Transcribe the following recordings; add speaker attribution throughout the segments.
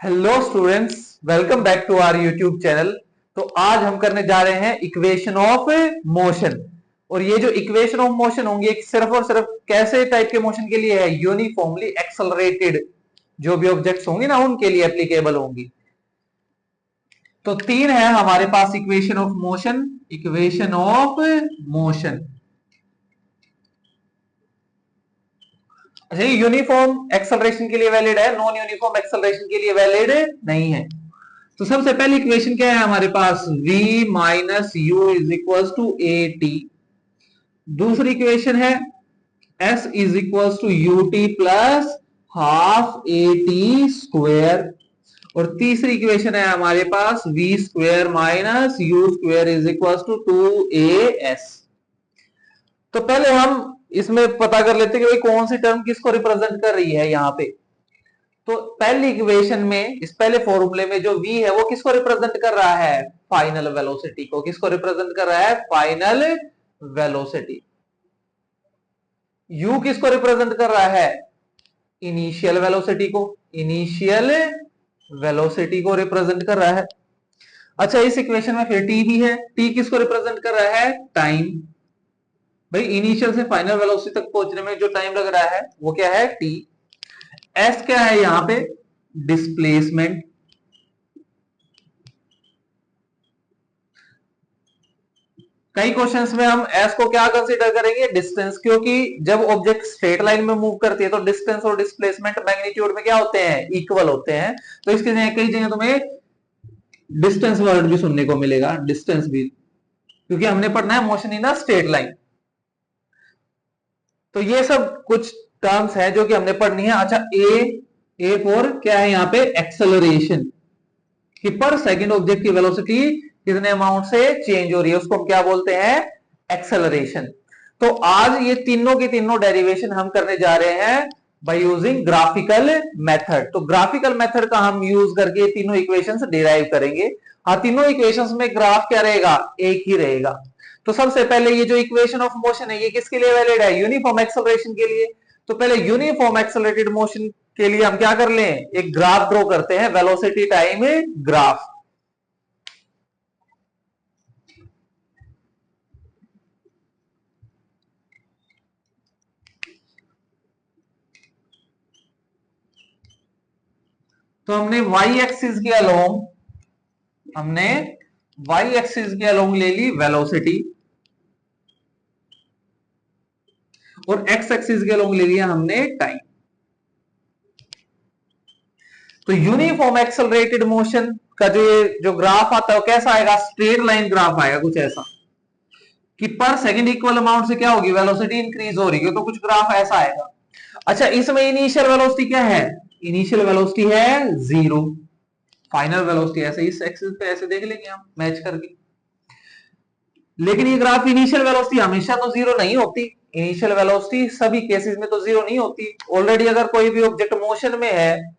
Speaker 1: Hello students, welcome back to our YouTube channel. तो आज हम करने जा रहे हैं इक्वेशन ऑफ मोशन। और ये जो इक्वेशन ऑफ मोशन होंगी सिर्फ और सिर्फ कैसे टाइप के मोशन के लिए है? यूनिफॉर्मली एक्सेलरेटेड जो भी ऑब्जेक्ट्स होंगे ना उनके लिए एप्लीकेबल होंगी। तो तीन है हमारे पास equation of motion. Equation of motion uniform acceleration के लिए वैलिड है, नॉन यूनिफॉर्म एक्सेलरेशन के लिए वैलिड नहीं है। तो सबसे पहली इक्वेशन क्या है हमारे पास? v minus you is equal to A T. दूसरी इक्वेशन है s is equal to U T plus half A T square. और तीसरी इक्वेशन है हमारे पास v square minus you square is equal to 2as। तो पहले हम इसमें पता कर लेते हैं कि भाई कौन सी टर्म किसको रिप्रेजेंट कर रही है यहां पे। तो पहली इक्वेशन में, इस पहले फॉर्मूले में जो v है वो किसको रिप्रेजेंट कर रहा है? फाइनल वेलोसिटी को। किसको रिप्रेजेंट कर रहा है? Final velocity. u किसको रिप्रेजेंट कर रहा है? इनिशियल वेलोसिटी को। इनिशियल वेलोसिटी को रिप्रेजेंट कर रहा है। अच्छा, इस इक्वेशन में फिर t भी है। t किसको रिप्रेजेंट कर रहा है? टाइम। भाई इनिशियल से फाइनल वेलोसिटी तक पहुंचने में जो टाइम लग रहा है वो क्या है? t। s क्या है यहां पे? डिस्प्लेसमेंट। कई क्वेश्चंस में हम s को क्या कंसीडर करेंगे? डिस्टेंस। क्योंकि जब ऑब्जेक्ट स्ट्रेट लाइन में मूव करती है तो डिस्टेंस और डिस्प्लेसमेंट मैग्नीट्यूड में क्या होते हैं? इक्वल होते हैं। तो इसके लिए कई जगह तुम्हें डिस्टेंस वर्ड भी सुनने को मिलेगा, डिस्टेंस भी, क्योंकि हमने पढ़ना है motion in a straight line. तो ये सब कुछ टर्म्स है जो कि हमने पढ़नी है। अच्छा, ए फॉर क्या है यहाँ पे? एक्सेलरेशन। कि पर सेकंड ऑब्जेक्ट की वेलोसिटी कितने अमाउंट से चेंज हो रही है उसको हम क्या बोलते हैं? एक्सेलरेशन। तो आज ये तीनों की तीनों डेरिवेशन हम करने जा रहे हैं बाय यूजिंग ग्राफिकल मेथड। तो ग्राफिकल मेथड का हम यूज करके तीनों इक्वेशंस डिराइव करेंगे। हाँ, तीनों इक्वेशंस में ग्राफ क्या रहेगा? एक ही रहेगा। तो सबसे पहले ये जो इक्वेशन ऑफ मोशन है ये किसके लिए वैलिड है? यूनिफॉर्म एक्सेलरेशन के लिए। तो पहले यूनिफॉर्म एक्सेलरेटेड मोशन के लिए हम क्या कर लें? एक ग्राफ ड्रॉ करते हैं, वेलोसिटी टाइम ग्राफ। तो हमने वाई एक्सिस के अलोंग ले ली वेलोसिटी, और एक्स एक्सिस के अलोंग ले लिया हमने टाइम। तो यूनिफॉर्म एक्सेलरेटेड मोशन का जो ग्राफ आता है वो कैसा आएगा? स्ट्रेट लाइन ग्राफ आएगा कुछ ऐसा, कि पर सेकंड इक्वल अमाउंट से क्या होगी? वेलोसिटी इंक्रीज हो रही है। तो कुछ ग्राफ ऐसा आएगा। अच्छा, इसमें इनिशियल वेलोसिटी क्या है? इनिशियल वेलोसिटी है जीरो। फाइनल वेलोसिटी ऐसे इस एक्सिस पे ऐसे देख लेंगे हम मैच करके। लेकिन ये ग्राफ इनिशियल वेलोसिटी हमेशा तो जीरो नहीं होती। इनिशियल वेलोसिटी सभी केसेस में तो जीरो नहीं होती। ऑलरेडी अगर कोई भी ऑब्जेक्ट मोशन में है,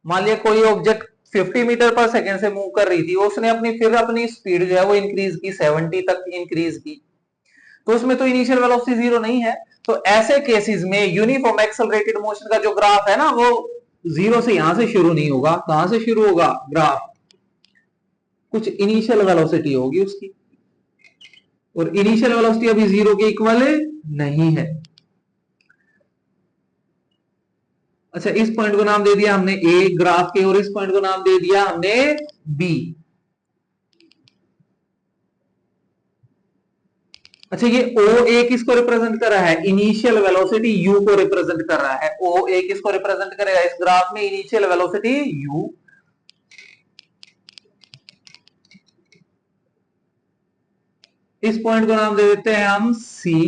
Speaker 1: मान लिया कोई ऑब्जेक्ट 50 मीटर पर सेकंड से मूव कर रही थी, उसने अपनी स्पीड जो है वो इंक्रीज की, 70 तक इंक्रीज की, तो उसमें तो इनिशियल वेलोसिटी जीरो नहीं है। तो ऐसे केसेस में यूनिफॉर्म एक्सेलरेटेड मोशन का जो ग्राफ है ना वो जीरो से यहां से शुरू नहीं होगा। कहां से शुरू होगा ग्राफ? कुछ इनिशियल वेलोसिटी होगी उसकी, और इनिशियल वेलोसिटी अभी जीरो के इक्वल नहीं है। अच्छा, इस पॉइंट को नाम दे दिया हमने ए ग्राफ के, और इस पॉइंट को नाम दे दिया हमने बी। अच्छा, ये ओ ए किसको रिप्रेजेंट कर रहा है? इनिशियल वेलोसिटी यू को रिप्रेजेंट कर रहा है। ओ ए किसको रिप्रेजेंट करेगा इस ग्राफ में? Initial velocity you. इस पॉइंट को नाम दे देते हैं हम सी।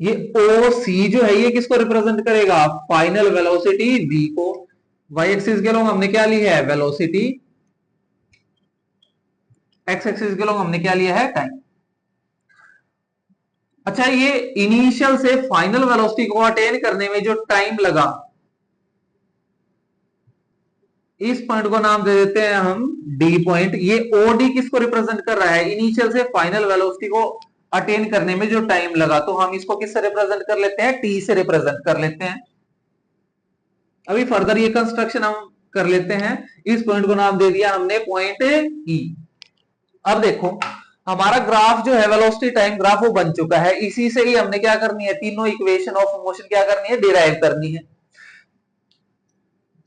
Speaker 1: ये ओ सी जो है ये किसको रिप्रेजेंट करेगा? फाइनल वेलोसिटी वी को। वाई एक्सिस के लोग हमने क्या लिया है? वेलोसिटी। एक्स एक्सिस के लोग हमने क्या लिया है? टाइम। अच्छा, ये इनिशियल से फाइनल वेलोसिटी को अटेन करने में जो टाइम लगा, इस पॉइंट को नाम दे देते हैं हम डी पॉइंट। ये ओडी किसको रिप्रेजेंट कर रहा है? इनिशियल से फाइनल वेलोसिटी को अटेन करने में जो टाइम लगा, तो हम इसको किससे रिप्रेजेंट कर लेते हैं? टी से रिप्रेजेंट कर लेते हैं। अभी फर्दर ये कंस्ट्रक्शन हम कर लेते हैं। इस पॉइंट को नाम दे दिया हमने पॉइंट ई। अब देखो हमारा ग्राफ जो है वेलोसिटी टाइम ग्राफ वो बन चुका है। इसी से ही हमने क्या करनी है, तीनों इक्वेशन ऑफ मोशन क्या करनी है, डिराइव करनी है।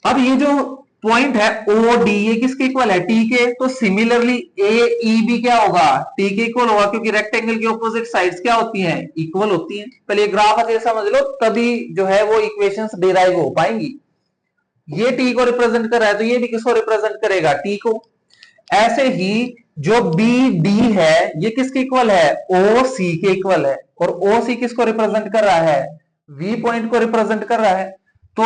Speaker 1: अब ये जो पॉइंट है ओ डी ये किसके इक्वल है, टी के। तो सिमिलरली ए ई भी क्या होगा, टी के इक्वल होगा, क्योंकि रेक्टेंगल की ऑपोजिट साइड्स क्या होती हैं, इक्वल होती हैं। पहले ग्राफ अच्छे समझ लो, तभी जो है वो इक्वेशंस डिराइव हो पाएंगी। ये टी को रिप्रेजेंट कर रहा है तो ये भी किसको रिप्रेजेंट करेगा, टी को। ऐसे ही जो बी डी है ये किसके इक्वल है, ओ सी के इक्वल है। और ओ सी किसको रिप्रेजेंट कर रहा है, वी पॉइंट को रिप्रेजेंट कर रहा है। तो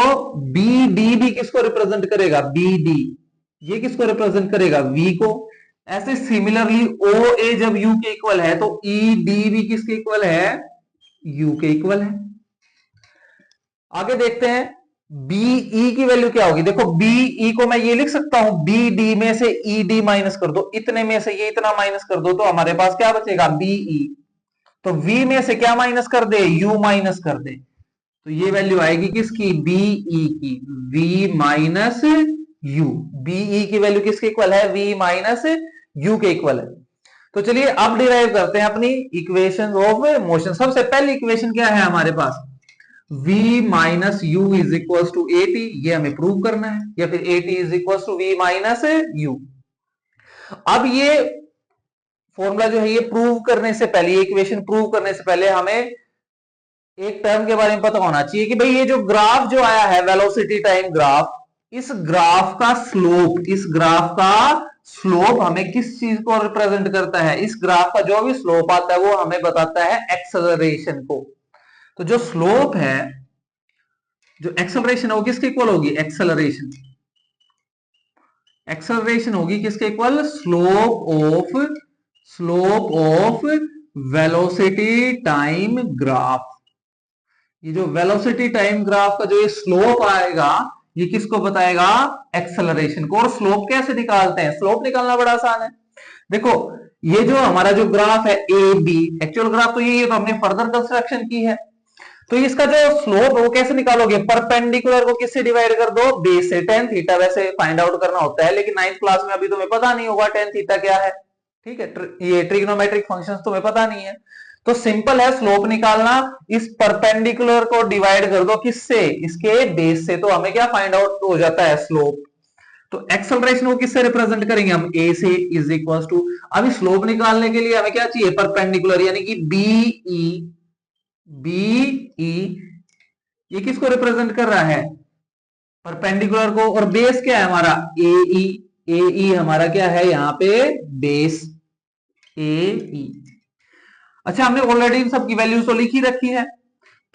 Speaker 1: बी डी भी किसको रिप्रेजेंट करेगा, बी डी ये किसको रिप्रेजेंट करेगा, वी को। ऐसे सिमिलरली ओ ए जब यू के इक्वल है तो ई डी भी किसके इक्वल है, यू के इक्वल है। आगे देखते हैं बीई की वैल्यू क्या होगी। देखो बीई को मैं ये लिख सकता हूं, बी डी में से ई डी माइनस कर दो, इतने में से ये इतना माइनस कर दो तो हमारे पास क्या बचेगा, बीई। तो वी में से क्या माइनस कर दे, यू माइनस कर दे, तो ये वैल्यू आएगी किसकी, बीई की, वी माइनस यू। बीई की वैल्यू किसके इक्वल है, वी माइनस यू के इक्वल है। तो चलिए अब डिराइव करते हैं अपनी इक्वेशन ऑफ मोशन। सबसे पहली इक्वेशन क्या है हमारे पास, v minus you is equal to A T, ये हमें प्रूव करना है, या फिर A T is equal to we minus U. अब ये फॉर्मूला जो है ये प्रूव करने से पहले, ये इक्वेशन प्रूव करने से पहले हमें एक टर्म के बारे में पता होना चाहिए कि भाई ये जो ग्राफ जो आया है वेलोसिटी टाइम ग्राफ, इस ग्राफ का स्लोप, इस ग्राफ का स्लोप हमें किस चीज को रिप्रेजेंट करता है, इस ग्राफ का जो भी स्लोप आता है वो हमें बताता है एक्सेलरेशन को। तो जो स्लोप है, जो एक्सेलरेशन है वो किसके इक्वल होगी, एक्सेलरेशन, एक्सेलरेशन होगी किसके equal, slope of velocity time graph. ये जो वेलोसिटी टाइम ग्राफ का जो ये स्लोप आएगा ये किसको बताएगा, एक्सेलरेशन को। और स्लोप कैसे निकालते हैं, स्लोप निकालना बड़ा आसान है। देखो ये जो हमारा जो ग्राफ है ए बी, एक्चुअल ग्राफ तो यही है, तो हमने फर्दर कंस्ट्रक्शन की है। तो इसका जो स्लोप है वो कैसे निकालोगे, परपेंडिकुलर को किससे डिवाइड कर दो, बेस से। टेन थीटा वैसे फाइंड आउट करना होता है, लेकिन 9th क्लास में अभी तुम्हें पता नहीं होगा टेन थीटा क्या है, ठीक है। ये ट्रिग्नोमेट्रिक फंक्शंस तुम्हें पता नहीं है, तो सिंपल है स्लोप निकालना, इस परपेंडिकुलर को डिवाइड कर दो किससे, इसके बेस से, तो हमें क्या फाइंड आउट हो जाता है, स्लोप। तो एक्सेलरेशन को किससे रिप्रेजेंट करेंगे हम, ए से, इज इक्वल टू, अभी स्लोप निकालने के लिए हमें क्या चाहिए, परपेंडिकुलर, यानी कि बीई, बीई ये किसको रिप्रेजेंट कर रहा है, परपेंडिकुलर को। और बेस क्या है हमारा, एई, एई हमारा क्या है यहाँ पे, बेस एई। अच्छा हमने ऑलरेडी इन सब की वैल्यूज तो लिखी रखी है।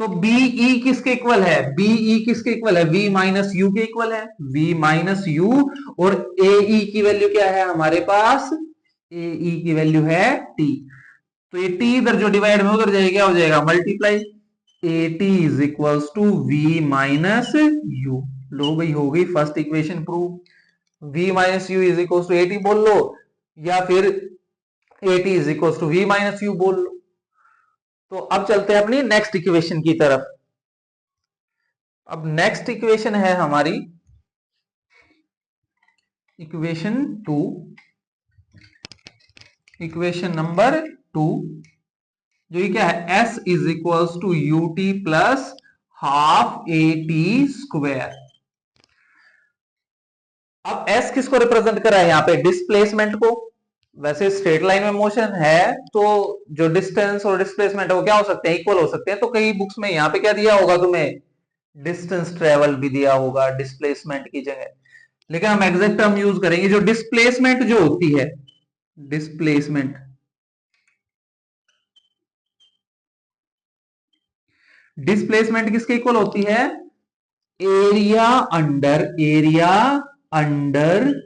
Speaker 1: तो बीई किसके इक्वल है, बीई किसके इक्वल है, वी माइनस यू के इक्वल है, वी माइनस यू। और एई की वैल्यू क्या है हमारे पास, एई की वैल्यू है टी। तो ये टी इधर जो डिवाइड में उधर जाएगा, क्या हो जाएगा, multiply, a T is equal to we minus u. लो भाई हो गई first equation prove. V minus you is equal to A t बोल लो, या फिर A T is equal to we minus u बोल लो। तो अब चलते हैं अपनी नेक्स्ट इक्वेशन की तरफ। अब नेक्स्ट इक्वेशन है हमारी इक्वेशन 2, इक्वेशन नंबर 2, जो ये क्या है, s is equal to U T plus half A T square. अब s किसको रिप्रेजेंट कर रहा है यहाँ पे, डिस्प्लेसमेंट को। वैसे स्ट्रेट लाइन में मोशन है तो जो डिस्टेंस और डिस्प्लेसमेंट है वो क्या हो सकते हैं, इक्वल हो सकते हैं। तो कई बुक्स में यहाँ पे क्या दिया होगा तुम्हें, डिस्टेंस ट्रेवल भी दिया होगा डिस्प्लेसमेंट की जगह, लेकिन हम एग्जैक्ट टर्म यूज करेंगे। जो डिस्प्लेसमेंट जो होती है, डिस्प्लेसमेंट, डिस्प्लेसमेंट किसके इक्वल होती है, area under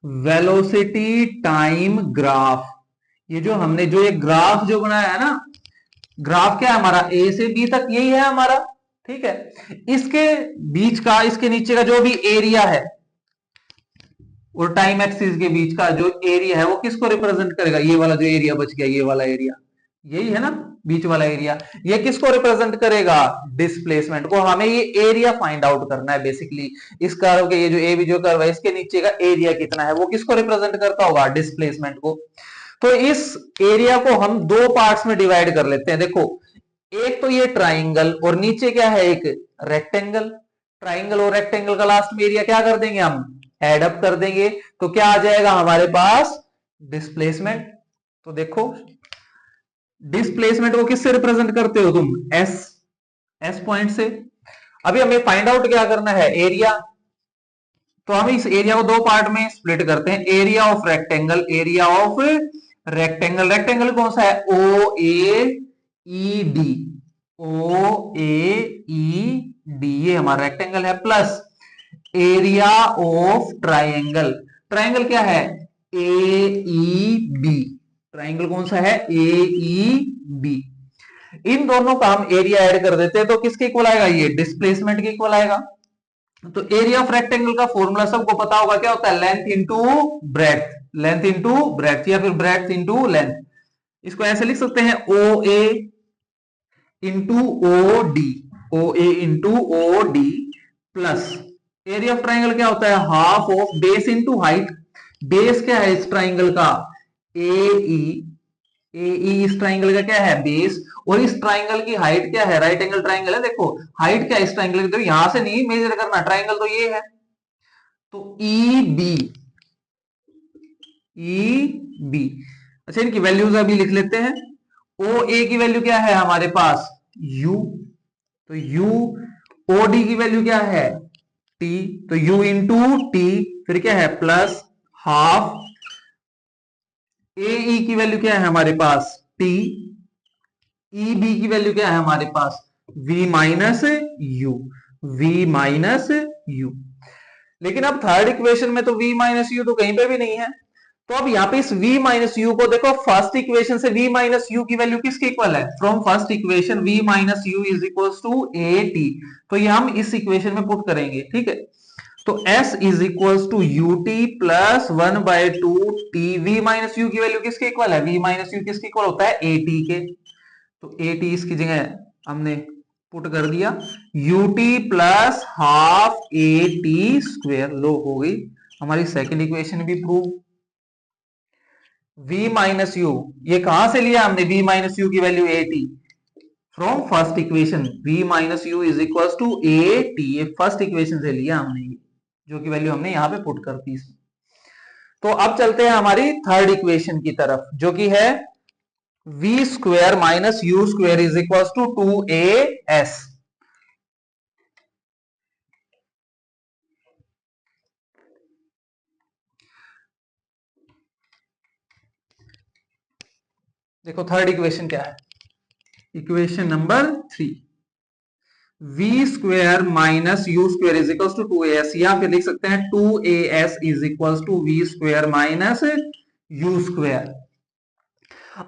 Speaker 1: velocity time graph. ये जो हमने जो ये ग्राफ जो बनाया है ना, ग्राफ क्या है हमारा, ए से बी तक यही है हमारा, ठीक है। इसके बीच का, इसके नीचे का जो भी एरिया है और टाइम एक्सिस के बीच का जो एरिया है वो किसको रिप्रेजेंट करेगा, ये वाला जो एरिया बच गया, ये वाला एरिया, यही है ना बीच वाला एरिया। ये किसको रिप्रेजेंट करेगा? डिस्प्लेसमेंट को। हमें ये एरिया फाइंड आउट करना है बेसिकली। इस कर्व के ये जो ए बी जो कर्व है इसके नीचे का एरिया कितना है, वो किसको रिप्रेजेंट करता होगा? डिस्प्लेसमेंट को। तो इस एरिया को हम दो पार्ट्स में डिवाइड कर लेते हैं। देखो, एक तो ये ट्राइंगल और नीचे क्या है? एक रेक्टेंगल। ट्राइंगल और रेक्टेंगल का लास्ट में एरिया क्या कर देंगे? हम एड अप कर देंगे। तो क्या आ जाएगा हमारे पास? डिस्प्लेसमेंट। तो देखो, डिस्प्लेसमेंट को किससे रिप्रेजेंट करते हो तुम? एस। एस पॉइंट से। अभी हमें फाइंड आउट क्या करना है? एरिया। तो हम इस एरिया को दो पार्ट में स्प्लिट करते हैं। Area of rectangle, area of rectangle. Rectangle कौन सा है? ओ ए ई डी। ओ ए ई डी, ये हमारा रेक्टेंगल है। Plus area of triangle. Triangle क्या है? ए ई बी। ट्राइंगल कौन सा है? ए ई बी। इन दोनों का हम एरिया ऐड कर देते हैं तो किसके इक्वल आएगा? ये डिस्प्लेसमेंट के इक्वल आएगा। तो एरिया ऑफ रेक्टेंगल का फॉर्मूला सबको पता होगा, क्या होता है? Length into breadth. Length into breadth या फिर ब्रेड्थ इंटू लेंथ। इसको ऐसे लिख सकते हैं, O A into O D. O A into O D plus area of triangle क्या होता है? Half of base into height. Base क्या है इस ट्राइंगल का? ए ई। ए ई इस ट्राइंगल का क्या है? बेस। और इस ट्राइंगल की हाइट क्या है? राइट एंगल ट्राइंगल है। देखो, हाइट क्या है इस ट्राइंगल की? तो यहां से नहीं मेजर करना, ट्राइंगल तो ये है। तो ई बी। E B. अच्छा, इनकी वैल्यूज अभी लिख लेते हैं। ओ ए की वैल्यू क्या है हमारे पास? यू। तो यू। ओ डी की वैल्यू क्या है? टी। तो यू इंटू टी, फिर क्या है? Plus half. ए ई की वैल्यू क्या है हमारे पास? टी। ई बी की वैल्यू क्या है हमारे पास? v minus you. v minus you. लेकिन अब थर्ड इक्वेशन में तो v माइनस यू तो कहीं पे भी नहीं है। तो अब यहाँ पे इस v माइनस यू को देखो, फर्स्ट इक्वेशन से v माइनस यू की वैल्यू किसके इक्वल है? From first equation v minus you is equal to A T. तो ये हम इस इक्वेशन में पुट करेंगे, ठीक है। तो s is equal to U T plus 1/2 T. v minus you की वैल्यू किसके इक्वल है? v माइनस यू किसके इक्वल होता है? ए टी के। तो ए टी इसकी जगह हमने पुट कर दिया, u T plus half A T square. लो, हो गई हमारी सेकंड इक्वेशन भी प्रूव। v माइनस यू, ये कहां से लिया हमने? v माइनस यू की value a t from first equation. v minus you is equal to A T, ये फर्स्ट इक्वेशन से लिया हमने, जो की वैल्यू हमने यहां पे पुट कर दी। तो अब चलते हैं हमारी थर्ड इक्वेशन की तरफ, जो कि है v square minus U square is equal to 2as। देखो थर्ड इक्वेशन क्या है? Equation number 3, v square minus U square is equal to 2as, या फिर लिख सकते हैं 2as is equal to v square minus U square.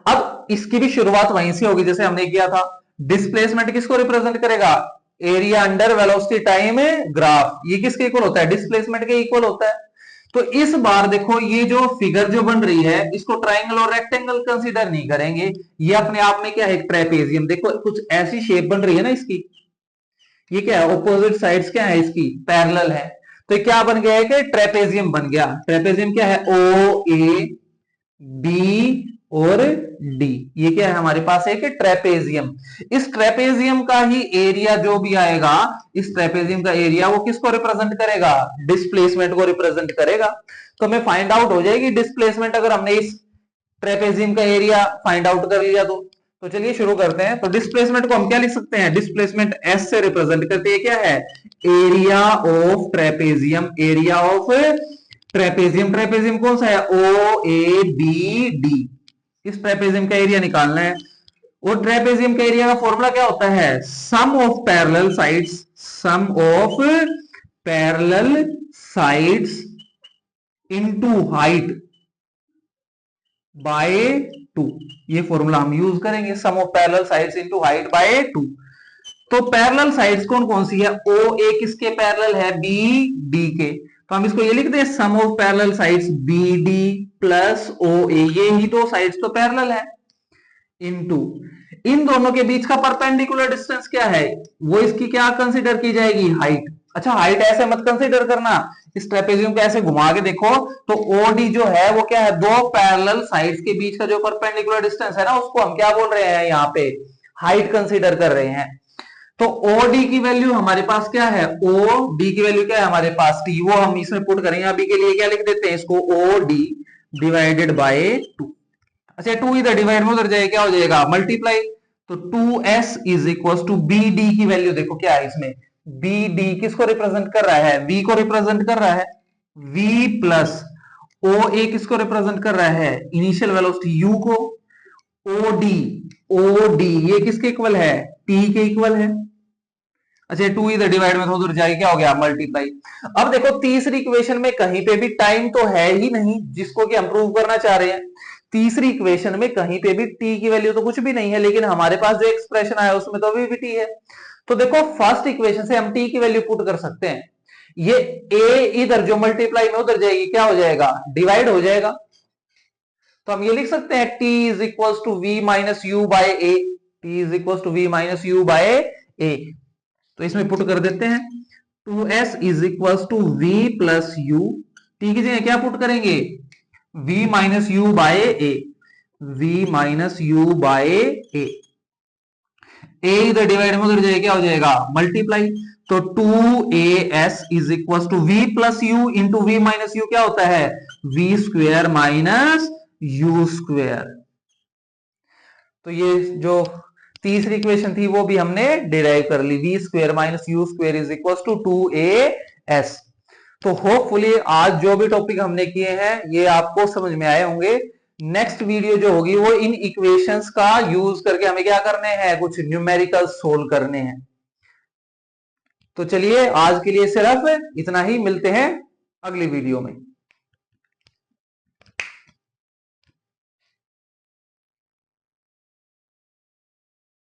Speaker 1: अब इसकी भी शुरुआत वहीं से होगी जैसे हमने किया था। डिस्प्लेसमेंट किसको रिप्रेजेंट करेगा? Area under velocity time graph. ये किसके इक्वल होता है? डिस्प्लेसमेंट के इक्वल होता है। तो इस बार देखो, ये जो फिगर जो बन रही है इसको ट्राइंगल और रेक्टेंगल कंसीडर नहीं करेंगे। ये अपने आप में क्या है? एक ट्रेपेजियम। देखो कुछ ऐसी शेप बन रही है ना इसकी। ये क्या है? ऑपोजिट साइड्स क्या है इसकी? पैरेलल है। तो क्या बन गया है? कि ट्रेपेजियम बन गया। ट्रेपेजियम क्या है? ओ ए बी और डी। ये क्या है हमारे पास? एक ट्रेपेजियम। इस ट्रेपेजियम का ही एरिया जो भी आएगा, इस ट्रेपेजियम का एरिया वो किसको रिप्रेजेंट करेगा? डिस्प्लेसमेंट को रिप्रेजेंट करेगा। तो हमें फाइंड आउट हो जाएगी डिस्प्लेसमेंट अगर हमने इस ट्रेपेजियम का एरिया फाइंड आउट कर लिया तो चलिए शुरू करते हैं। तो डिस्प्लेसमेंट को हम क्या लिख सकते हैं? डिस्प्लेसमेंट एस से रिप्रेजेंट करते हैं। क्या है? Area of trapezium. Area of trapezium. Trapezium कौन सा है? ओ ए बी डी। इस ट्रेपेजियम का एरिया निकालना है। और ट्रेपेजियम का एरिया का फॉर्मूला क्या होता है? Sum of parallel sides. Sum of parallel sides into height by 2। ये फॉर्मूला हम यूज करेंगे, sum of parallel sides into height by 2। तो पैरेलल साइड्स कौन कौन सी है? ओ ए किसके पैरेलल है? बी डी के। तो हम इसको ये लिखते हैं, sum of parallel sides B D plus O A. ये ही दो साइड्स तो पैरेलल है। इनटू इन दोनों के बीच का परपेंडिकुलर डिस्टेंस क्या है, वो इसकी क्या कंसीडर की जाएगी, हाइट। अच्छा हाइट ऐसे मत कंसीडर करना, इस ट्रेपेजियम को ऐसे घुमा के देखो तो ओडी जो है वो क्या है, दो पैरेलल साइड्स के बीच का जो परपेंडिकुलर डिस्टेंस है ना, उसको हम क्या बोल रहे हैं यहाँ पे, हाइट कंसीडर कर रहे हैं। तो OD की वैल्यू हमारे पास क्या है, OD की वैल्यू क्या है हमारे पास T, वो हम इसमें पुट करेंगे। अभी के लिए क्या लिख देते हैं इसको, OD डिवाइडेड बाय 2। अच्छा 2 इधर डिवाइड में उधर जाएगा, क्या हो जाएगा, मल्टीप्लाई। तो 2S is equal to BD की वैल्यू देखो क्या है इसमें, BD किसको रिप्रेजेंट कर रहा है, V को रिप्रेजेंट कर रहा है, V प्लस OA किसको रिप्रेजेंट कर रहा है, इनिशियल वेलोसिटी U को, OD ये किसके इक्वल है, T के इक्वल है। अच्छा 2 इधर डिवाइड में तो उधर जाके क्या हो गया, मल्टीप्लाई। अब देखो तीसरी इक्वेशन में कहीं पे भी टाइम तो है ही नहीं जिसको कि हम प्रूव करना चाह रहे हैं। तीसरी इक्वेशन में कहीं पे भी टी की वैल्यू तो कुछ भी नहीं है, लेकिन हमारे पास जो एक्सप्रेशन आया उसमें तो अभी भी टी है। तो देखो फर्स्ट इक्वेशन से हम टी की वैल्यू पुट कर सकते हैं, ये ए इधर जो मल्टीप्लाई में उधर जाएगी क्या हो जाएगा, डिवाइड हो जाएगा। तो हम ये लिख सकते हैं t is equal to we minus u by a, T is equal to we minus u by a. तो इसमें पुट कर देते हैं 2s is equal to we plus u, t की जगह क्या पुट करेंगे, v minus u by a, v minus u by a, a इधर डिवाइड में उधर जाएगा क्या हो जाएगा, मल्टीप्लाई। तो 2as is equal to we plus U into V minus U क्या होता है, v square minus you square. तो ये जो तीसरी इक्वेशन थी वो भी हमने डिराइव कर ली, v square minus you square is equal to 2as। तो होपफुली आज जो भी टॉपिक हमने किए हैं ये आपको समझ में आए होंगे। नेक्स्ट वीडियो जो होगी वो इन इक्वेशंस का यूज करके हमें क्या करने हैं, कुछ न्यूमेरिकल सोल्व करने हैं। तो चलिए आज के लिए सिर्फ इतना ही, मिलते हैं अगली वीडियो में।